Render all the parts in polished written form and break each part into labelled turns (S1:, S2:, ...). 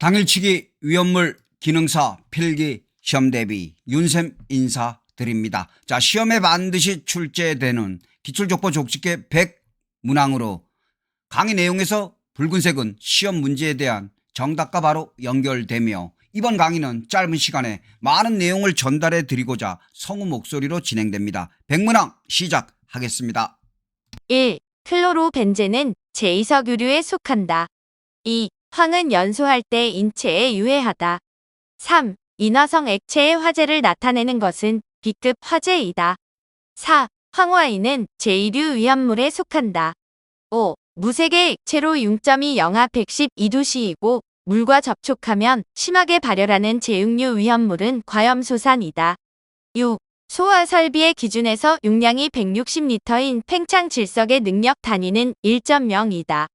S1: 당일치기 위험물 기능사 필기 시험 대비 윤쌤 인사드립니다. 자, 시험에 반드시 출제되는 기출족보 족집게 100문항으로 강의 내용에서 붉은색은 시험 문제에 대한 정답과 바로 연결되며 이번 강의는 짧은 시간에 많은 내용을 전달해 드리고자 성우 목소리로 진행됩니다. 100문항 시작하겠습니다.
S2: 1. 클로로벤젠은 제2석유류에 속한다. 2. 황은 연소할 때 인체에 유해하다. 3. 인화성 액체의 화재를 나타내는 것은 B급 화재이다. 4. 황화인은 제2류 위험물에 속한다. 5. 무색의 액체로 0.20화 112도씨이고 물과 접촉하면 심하게 발열하는 제6류 위험물은 과염소산이다. 6. 소화 설비의 기준에서 용량이 160리터인 팽창 질석의 능력 단위는 1.0이다.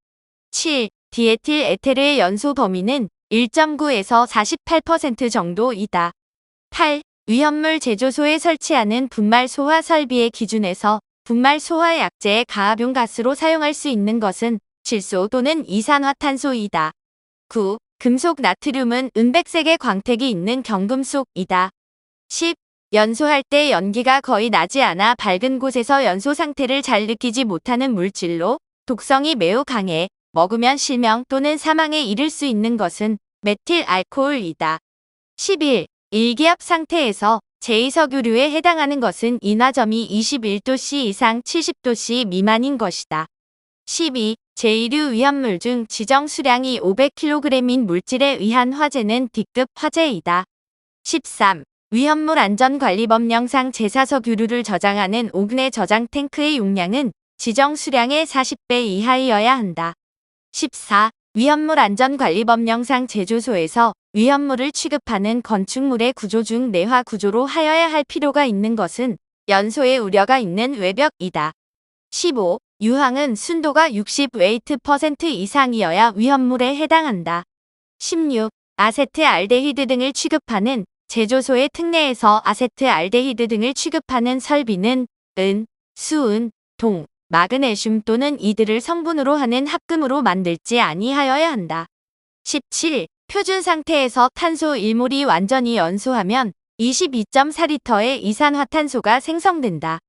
S2: 7. 디에틸 에테르의 연소 범위는 1.9에서 48% 정도이다. 8. 위험물 제조소에 설치하는 분말 소화 설비의 기준에서 분말 소화 약제의 가압용 가스로 사용할 수 있는 것은 질소 또는 이산화탄소이다. 9. 금속 나트륨은 은백색의 광택이 있는 경금속이다. 10. 연소할 때 연기가 거의 나지 않아 밝은 곳에서 연소 상태를 잘 느끼지 못하는 물질로 독성이 매우 강해 먹으면 실명 또는 사망에 이를 수 있는 것은 메틸 알코올이다. 11. 일기압 상태에서 제2석유류에 해당하는 것은 인화점이 21도씨 이상 70도씨 미만인 것이다. 12. 제2류 위험물 중 지정 수량이 500kg인 물질에 의한 화재는 D급 화재이다. 13. 위험물 안전관리법령상 제4석유류를 저장하는 오근의 저장 탱크의 용량은 지정 수량의 40배 이하이어야 한다. 14. 위험물 안전관리법령상 제조소에서 위험물을 취급하는 건축물의 구조 중 내화 구조로 하여야 할 필요가 있는 것은 연소의 우려가 있는 외벽이다. 15. 유황은 순도가 60 웨이트 % 이상이어야 위험물에 해당한다. 16. 아세트 알데히드 등을 취급하는 제조소의 특례에서 아세트 알데히드 등을 취급하는 설비는 은, 수은, 동, 마그네슘 또는 이들을 성분으로 하는 합금으로 만들지 아니하여야 한다. 17. 표준 상태에서 탄소 1몰이 완전히 연소하면 22.4리터의 이산화탄소가 생성된다.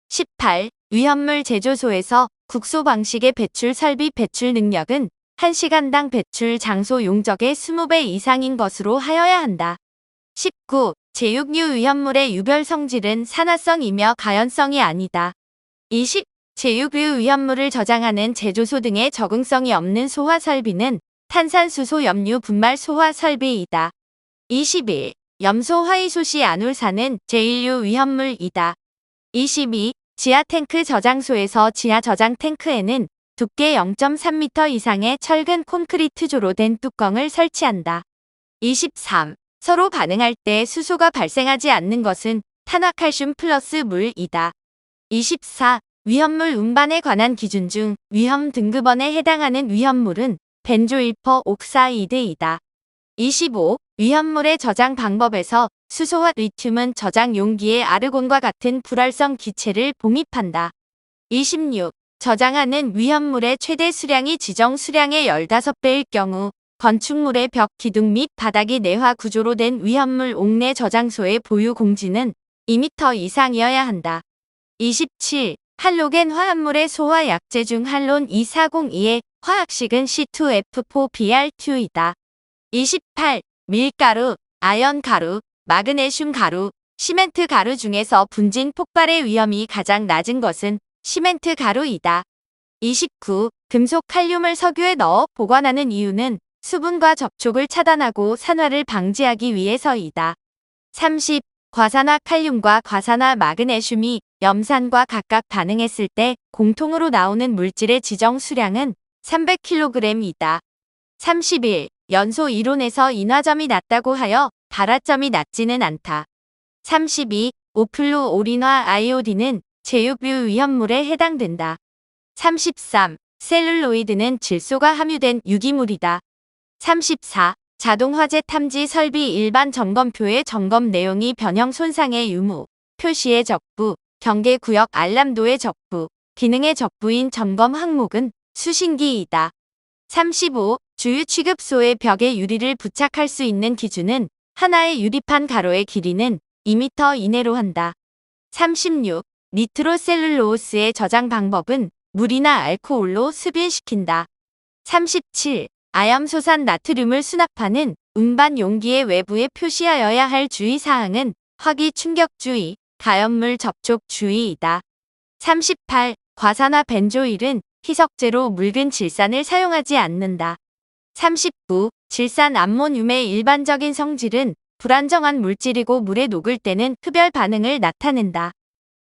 S2: 18. 위험물 제조소에서 국소 방식의 배출 설비 배출 능력은 1시간당 배출 장소 용적의 20배 이상인 것으로 하여야 한다. 19. 제6류 위험물의 유별 성질은 산화성이며 가연성이 아니다. 20. 제6류 위험물을 저장하는 제조소 등의 적응성이 없는 소화 설비는 탄산수소 염류 분말 소화 설비이다. 21. 염소 화이소시 아놀산은 제1류 위험물이다. 22. 지하 탱크 저장소에서 지하 저장 탱크에는 두께 0.3m 이상의 철근 콘크리트조로 된 뚜껑을 설치한다. 23. 서로 반응할 때 수소가 발생하지 않는 것은 탄화칼슘 플러스 물이다. 24. 위험물 운반에 관한 기준 중 위험 등급원에 해당하는 위험물은 벤조일퍼 옥사이드이다. 25. 위험물의 저장 방법에서 수소와 리튬은 저장 용기에 아르곤과 같은 불활성 기체를 봉입한다. 26. 저장하는 위험물의 최대 수량이 지정 수량의 15배일 경우 건축물의 벽, 기둥 및 바닥이 내화 구조로 된 위험물 옥내 저장소의 보유 공지는 2m 이상이어야 한다. 27. 할로겐 화합물의 소화 약제 중 할론 2402의 화학식은 C2F4Br2이다. 28. 밀가루, 아연 가루, 마그네슘 가루, 시멘트 가루 중에서 분진 폭발의 위험이 가장 낮은 것은 시멘트 가루이다. 29. 금속 칼륨을 석유에 넣어 보관하는 이유는 수분과 접촉을 차단하고 산화를 방지하기 위해서이다. 30. 과산화 칼륨과 과산화 마그네슘이 염산과 각각 반응했을 때 공통으로 나오는 물질의 지정 수량은 300kg이다. 31. 연소 이론에서 인화점이 낮다고 하여 발화점이 낮지는 않다. 32. 오플루오린화 아이오딘은 제6류 위험물에 해당된다. 33. 셀룰로이드는 질소가 함유된 유기물이다. 34. 자동화재 탐지 설비 일반 점검표의 점검 내용이 변형 손상의 유무, 표시의 적부, 경계구역 알람도의 적부, 기능의 적부인 점검 항목은 수신기이다. 35. 주유 취급소의 벽에 유리를 부착할 수 있는 기준은 하나의 유리판 가로의 길이는 2m 이내로 한다. 36. 니트로셀룰로스의 저장 방법은 물이나 알코올로 습일시킨다. 37. 아염소산 나트륨을 수납하는 운반 용기의 외부에 표시하여야 할 주의사항은 화기 충격 주의, 가연물 접촉 주의이다. 38. 과산화 벤조일은 희석제로 묽은 질산을 사용하지 않는다. 39. 질산 암모늄의 일반적인 성질은 불안정한 물질이고 물에 녹을 때는 흡열 반응을 나타낸다.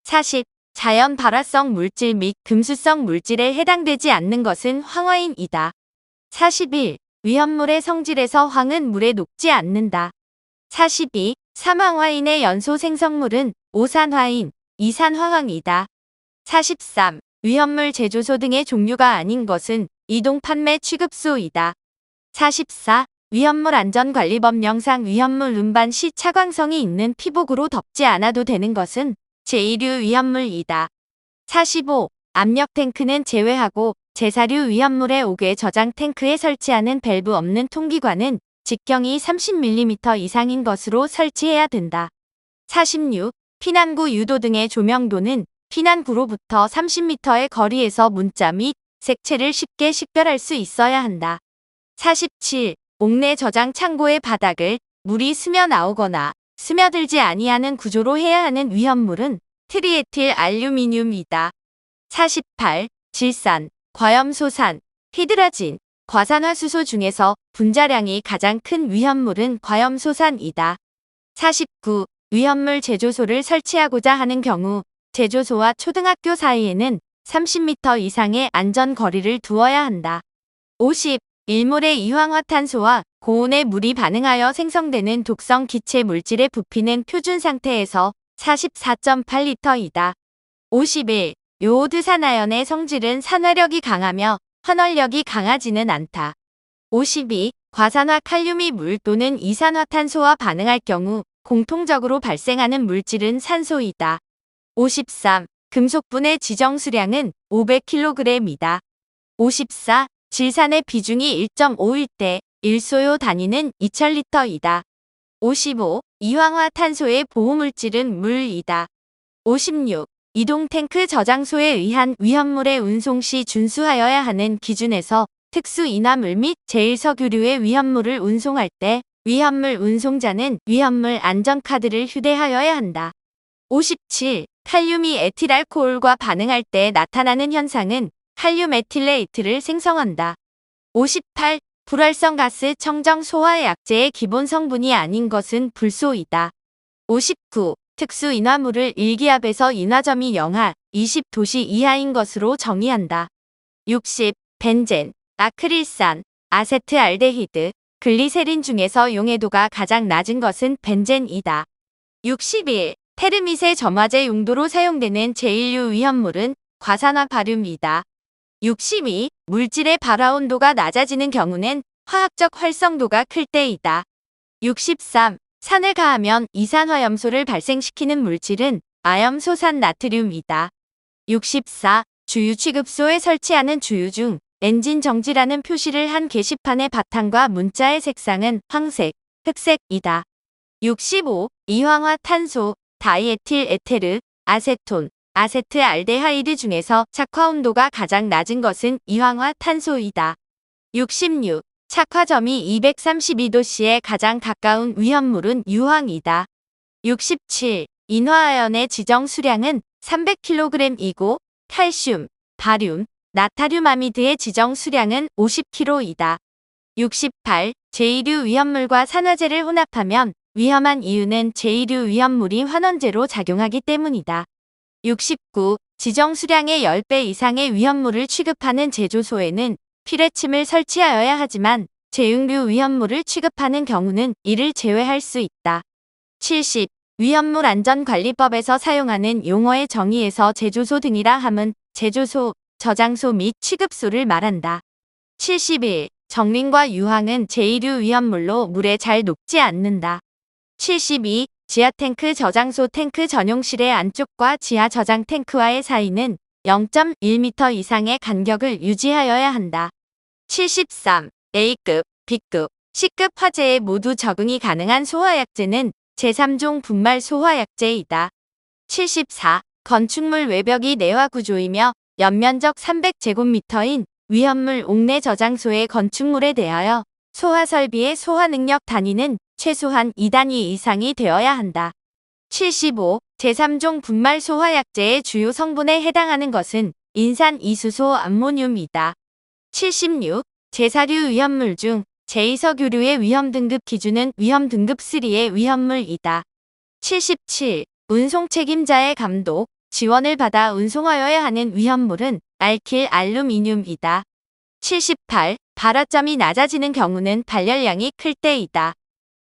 S2: 40. 자연 발화성 물질 및 금수성 물질에 해당되지 않는 것은 황화인이다. 41. 위험물의 성질에서 황은 물에 녹지 않는다. 42. 삼황화인의 연소 생성물은 오산화인, 이산화황이다. 43. 위험물 제조소 등의 종류가 아닌 것은 이동 판매 취급소이다. 44. 위험물 안전관리법령상 위험물 운반 시 차광성이 있는 피복으로 덮지 않아도 되는 것은 제2류 위험물이다. 45. 압력 탱크는 제외하고 제4류 위험물의 5개 저장 탱크에 설치하는 밸브 없는 통기관은 직경이 30mm 이상인 것으로 설치해야 된다. 46. 피난구 유도 등의 조명도는 피난구로부터 30m의 거리에서 문자 및 색채를 쉽게 식별할 수 있어야 한다. 47. 옥내 저장 창고의 바닥을 물이 스며 나오거나 스며들지 아니하는 구조로 해야 하는 위험물은 트리에틸 알루미늄이다. 48. 질산, 과염소산, 히드라진, 과산화수소 중에서 분자량이 가장 큰 위험물은 과염소산이다. 49. 위험물 제조소를 설치하고자 하는 경우 제조소와 초등학교 사이에는 30m 이상의 안전거리를 두어야 한다. 50. 일몰의 이황화탄소와 고온의 물이 반응하여 생성되는 독성 기체 물질의 부피는 표준 상태에서 44.8리터이다. 51. 요오드 산화연의 성질은 산화력이 강하며 환원력이 강하지는 않다. 52. 과산화 칼륨이 물 또는 이산화탄소와 반응할 경우 공통적으로 발생하는 물질은 산소이다. 53. 금속분의 지정 수량은 500kg이다. 54. 질산의 비중이 1.5일 때 1소요 단위는 2000리터이다. 55. 이황화탄소의 보호물질은 물이다. 56. 이동 탱크 저장소에 의한 위험물의 운송 시 준수하여야 하는 기준에서 특수 인화물 및 제1석유류의 위험물을 운송할 때 위험물 운송자는 위험물 안전카드를 휴대하여야 한다. 57. 칼륨이 에틸알코올과 반응할 때 나타나는 현상은 칼륨 에틸레이트를 생성한다. 58. 불활성 가스 청정 소화 약제의 기본 성분이 아닌 것은 불소이다. 59. 특수 인화물을 일기압에서 인화점이 영하 20도씨 이하인 것으로 정의한다. 60. 벤젠, 아크릴산, 아세트알데히드, 글리세린 중에서 용해도가 가장 낮은 것은 벤젠이다. 61. 테르밋의 점화제 용도로 사용되는 제1류 위험물은 과산화 바륨이다. 62. 물질의 발화 온도가 낮아지는 경우는 화학적 활성도가 클 때이다. 63. 산을 가하면 이산화염소를 발생시키는 물질은 아염소산 나트륨이다. 64. 주유 취급소에 설치하는 주유 중 엔진 정지라는 표시를 한 게시판의 바탕과 문자의 색상은 황색, 흑색이다. 65. 이황화탄소, 다이에틸 에테르, 아세톤, 아세트알데하이드 중에서 착화 온도가 가장 낮은 것은 이황화탄소이다. 66. 착화점이 232도씨에 가장 가까운 위험물은 유황이다. 67. 인화아연의 지정 수량은 300kg이고 칼슘, 바륨, 나타륨 아미드의 지정 수량은 50kg이다. 68. 제2류 위험물과 산화제를 혼합하면 위험한 이유는 제2류 위험물이 환원제로 작용하기 때문이다. 69. 지정 수량의 10배 이상의 위험물을 취급하는 제조소에는 피뢰침을 설치하여야 하지만 제6류 위험물을 취급하는 경우는 이를 제외할 수 있다. 70. 위험물 안전관리법에서 사용하는 용어의 정의에서 제조소 등이라 함은 제조소, 저장소 및 취급소를 말한다. 71. 정린과 유황은 제2류 위험물로 물에 잘 녹지 않는다. 72. 지하탱크 저장소 탱크 전용실의 안쪽과 지하 저장 탱크와의 사이는 0.1m 이상의 간격을 유지하여야 한다. 73. A급, B급, C급 화재에 모두 적응이 가능한 소화약제는 제3종 분말 소화약제이다. 74. 건축물 외벽이 내화 구조이며 연면적 300제곱미터인 위험물 옥내 저장소의 건축물에 대하여 소화 설비의 소화 능력 단위는 최소한 2단위 이상이 되어야 한다. 75. 제3종 분말 소화약제의 주요 성분에 해당하는 것은 인산 이수소 암모늄이다. 76. 제4류 위험물 중 제2석유류의 위험 등급 기준은 위험 등급 3의 위험물이다. 77. 운송 책임자의 감독, 지원을 받아 운송하여야 하는 위험물은 알킬 알루미늄이다. 78. 발화점이 낮아지는 경우는 발열량이 클 때이다.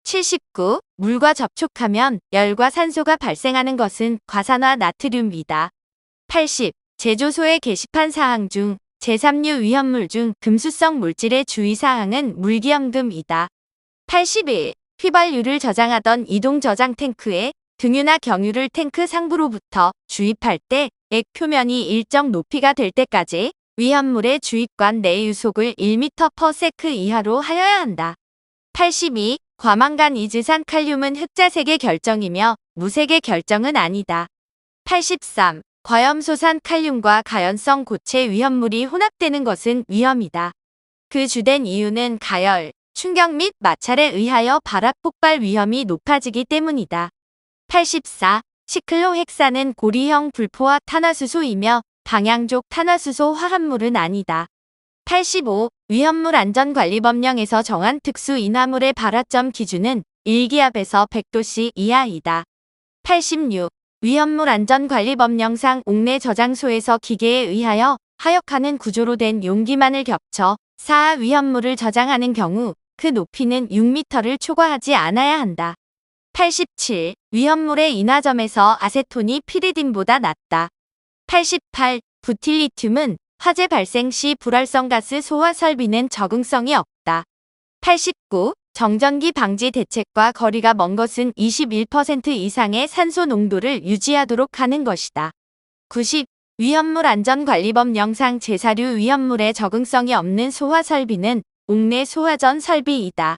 S2: 79. 물과 접촉하면 열과 산소가 발생하는 것은 과산화 나트륨이다. 80. 제조소의 게시판 사항 중 제3류 위험물 중 금수성 물질의 주의사항은 물기염금이다. 81. 휘발유를 저장하던 이동 저장 탱크에 등유나 경유를 탱크 상부로부터 주입할 때 액 표면이 일정 높이가 될 때까지 위험물의 주입관 내 유속을 1m/s 이하로 하여야 한다. 82. 과망간 이즈산 칼륨은 흑자색의 결정이며 무색의 결정은 아니다. 83. 과염소산 칼륨과 가연성 고체 위험물이 혼합되는 것은 위험이다. 그 주된 이유는 가열, 충격 및 마찰에 의하여 발화 폭발 위험이 높아지기 때문이다. 84. 시클로헥산은 고리형 불포화 탄화수소이며 방향족 탄화수소 화합물은 아니다. 85. 위험물 안전관리법령에서 정한 특수 인화물의 발화점 기준은 1기압에서 100도씨 이하이다. 86. 위험물 안전관리법령상 옥내 저장소에서 기계에 의하여 하역하는 구조로 된 용기만을 겹쳐 사하 위험물을 저장하는 경우 그 높이는 6m를 초과하지 않아야 한다. 87. 위험물의 인화점에서 아세톤이 피리딘보다 낮다. 88. 부틸리튬은 화재 발생 시 불활성 가스 소화 설비는 적응성이 없다. 89. 정전기 방지 대책과 거리가 먼 것은 21% 이상의 산소 농도를 유지하도록 하는 것이다. 90. 위험물 안전관리법령상 제4류 위험물에 적응성이 없는 소화 설비는 옥내 소화전 설비이다.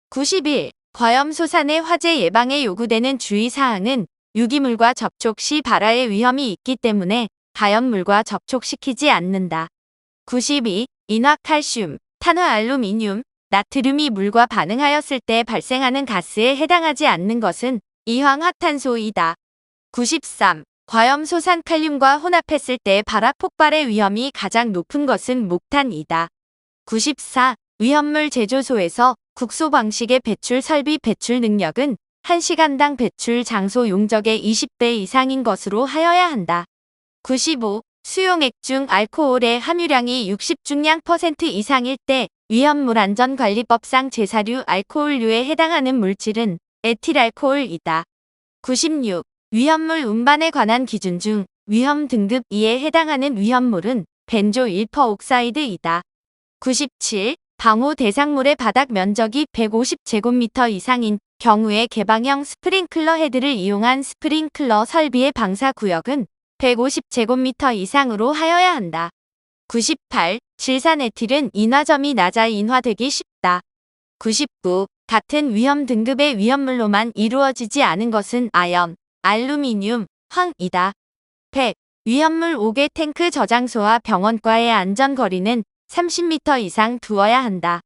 S2: 91. 과염소산의 화재 예방에 요구되는 주의사항은 유기물과 접촉 시 발화의 위험이 있기 때문에 가연물과 접촉시키지 않는다. 92. 인화칼슘, 탄화알루미늄, 나트륨이 물과 반응하였을 때 발생하는 가스에 해당하지 않는 것은 이황화탄소이다. 93. 과염소산 칼륨과 혼합했을 때 발화 폭발의 위험이 가장 높은 것은 목탄이다. 94. 위험물 제조소에서 국소 방식의 배출 설비 배출 능력은 1시간당 배출 장소 용적의 20배 이상인 것으로 하여야 한다. 95. 수용액 중 알코올의 함유량이 60중량% 이상일 때 위험물 안전관리법상 제4류 알코올류에 해당하는 물질은 에틸알코올이다. 96. 위험물 운반에 관한 기준 중 위험 등급 2에 해당하는 위험물은 벤조 1%옥사이드이다. 97. 방호 대상물의 바닥 면적이 150제곱미터 이상인 경우에 개방형 스프링클러 헤드를 이용한 스프링클러 설비의 방사 구역은 150제곱미터 이상으로 하여야 한다. 98. 질산에틸은 인화점이 낮아 인화되기 쉽다. 99. 같은 위험 등급의 위험물로만 이루어지지 않은 것은 아연, 알루미늄, 황이다. 100. 위험물 5개 탱크 저장소와 병원과의 안전거리는 30m 이상 두어야 한다.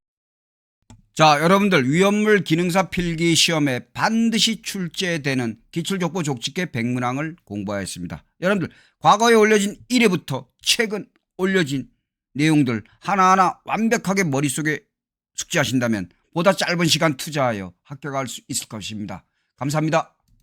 S1: 자, 여러분들 위험물 기능사 필기 시험에 반드시 출제되는 기출족보 족집계 100문항을 공부하였습니다. 여러분들 과거에 올려진 1회부터 최근 올려진 내용들 하나하나 완벽하게 머릿속에 숙지하신다면 보다 짧은 시간 투자하여 합격할 수 있을 것입니다. 감사합니다.